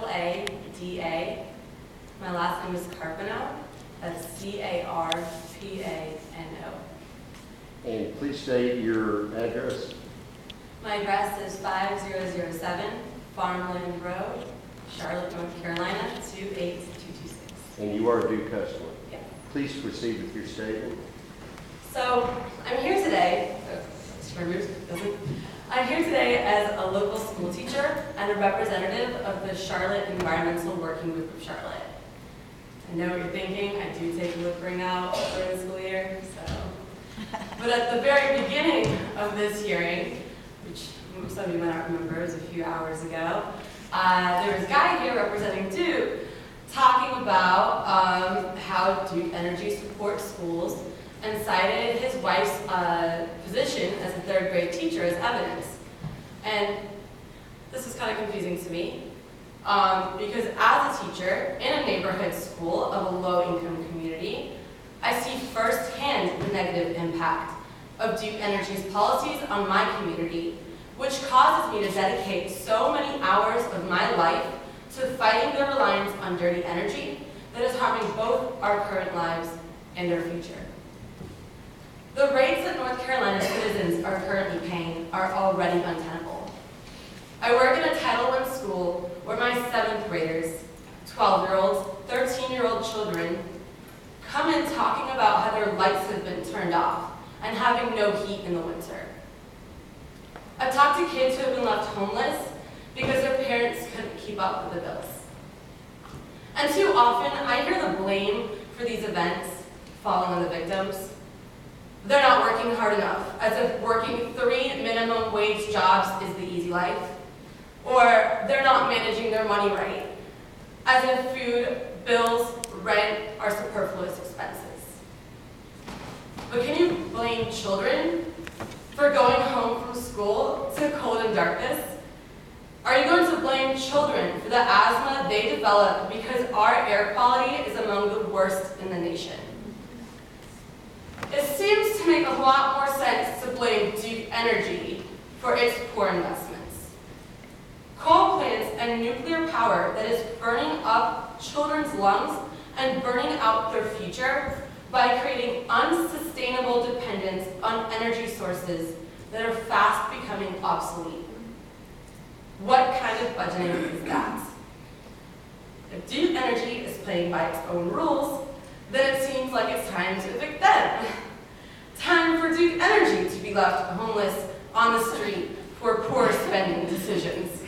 Carpada. My last name is Carpano. That's Carpano. And please state your address. My address is 5007 Farmland Road, Charlotte, North Carolina, 28226. And you are a due customer. Yeah. Please proceed with your statement. So I'm here today. I'm here today as a local school teacher and a representative of the Charlotte Environmental Working Group of Charlotte. I know what you're thinking. I do take a littering out during the school year. But at the very beginning of this hearing, which some of you might not remember, was a few hours ago, there was a guy here representing Duke talking about how Duke Energy supports schools and cited his wife's position as a third grade teacher as evidence. And this is kind of confusing to me because as a teacher in a neighborhood school of a low-income community, I see firsthand the negative impact of Duke Energy's policies on my community, which causes me to dedicate so many hours of my life to fighting the reliance on dirty energy that is harming both our current lives and our future. The rates that North Carolina citizens are currently paying are already untenable. I work in a Title I school where my 7th graders, 12-year-olds, 13-year-old children come in talking about how their lights have been turned off and having no heat in the winter. I've talked to kids who have been left homeless because their parents couldn't keep up with the bills. And too often, I hear the blame for these events falling on the victims. They're not working hard enough, as if working 3 minimum wage jobs is the easy life. Or they're not managing their money right, as if food, bills, rent are superfluous expenses. But can you blame children for going home from school to cold and darkness? Are you going to blame children for the asthma they develop because our air quality is among the worst in the nation? It seems to make a lot more sense to blame Duke Energy for its poor investments. Coal plants and nuclear power that is burning up children's lungs and burning out their future by creating unsustainable dependence on energy sources that are fast becoming obsolete. What kind of budgeting is that? If Duke Energy is playing by its own rules, then it seems like it's time to evict them. Time for Duke Energy to be left homeless on the street for poor spending decisions.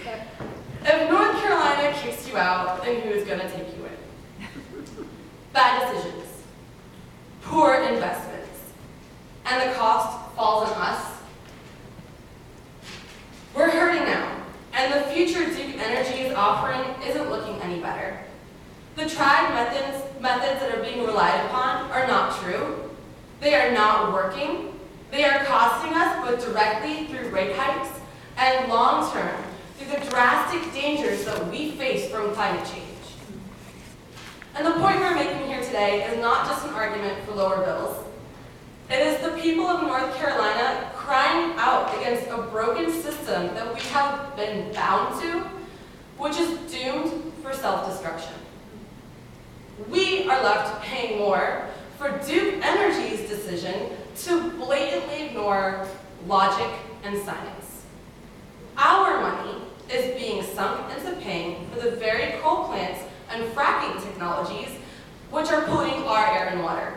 If North Carolina kicks you out, then who's going to take you in? Bad decisions, poor investments, and the cost falls on us. We're hurting now, and the future Duke Energy is offering isn't looking any better. The tried methods that are being relied upon are not true. They are not working. They are costing us both directly through rate hikes and long-term through the drastic dangers that we face from climate change. And the point we're making here today is not just an argument for lower bills. It is the people of North Carolina crying out against a broken system that we have been bound to, which is doomed for self-destruction. We are left paying more for Duke Energy's decision to blatantly ignore logic and science. Our money is being sunk into paying for the very coal plants and fracking technologies which are polluting our air and water.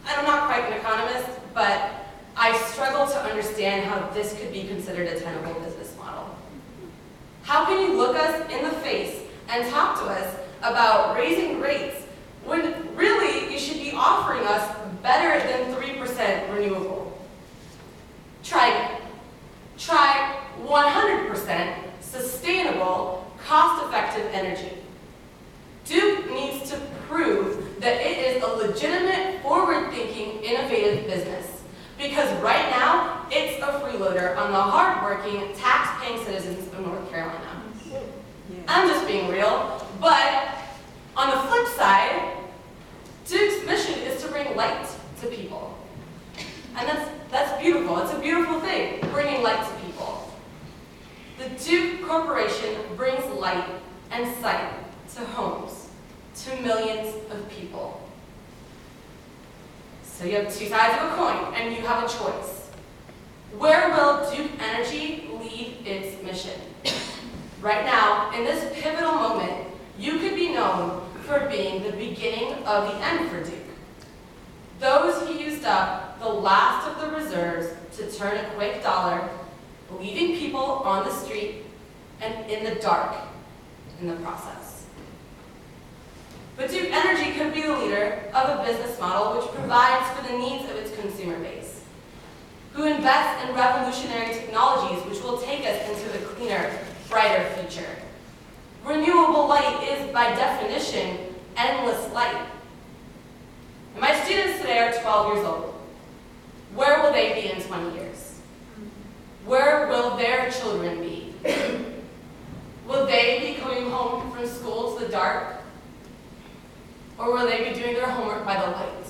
And I'm not quite an economist, but I struggle to understand how this could be considered a tenable business model. How can you look us in the face and talk to us about raising rates when really you should be offering us better than 3% renewable? Try again. Try 100% sustainable, cost-effective energy. Duke needs to prove that it is a legitimate, forward-thinking, innovative business. Because right now, it's a freeloader on the hard-working, tax-paying citizens of North Carolina. I'm just being real, but on the flip side, Duke's mission is to bring light to people. And that's beautiful. It's a beautiful thing, bringing light to people. The Duke Corporation brings light and sight to homes, to millions of people. So you have two sides of a coin, and you have a choice. Where will Duke Energy lead its mission? Right now, in this pivotal moment, you could be known for being the beginning of the end for Duke. Those who used up the last of the reserves to turn a quick dollar, leaving people on the street and in the dark in the process. But Duke Energy could be the leader of a business model which provides for the needs of its consumer base, who invests in revolutionary technologies which will take us into a cleaner, brighter future. Renewable light is, by definition, endless light. And my students today are 12 years old. Where will they be in 20 years? Where will their children be? Will they be coming home from school to the dark? Or will they be doing their homework by the light?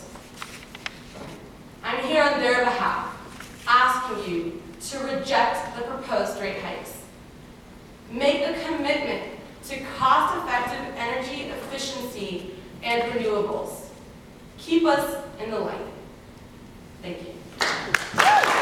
I'm here on their behalf, asking you to reject the proposed rate hikes. Make a commitment to cost-effective energy efficiency and renewables. Keep us in the light. Thank you.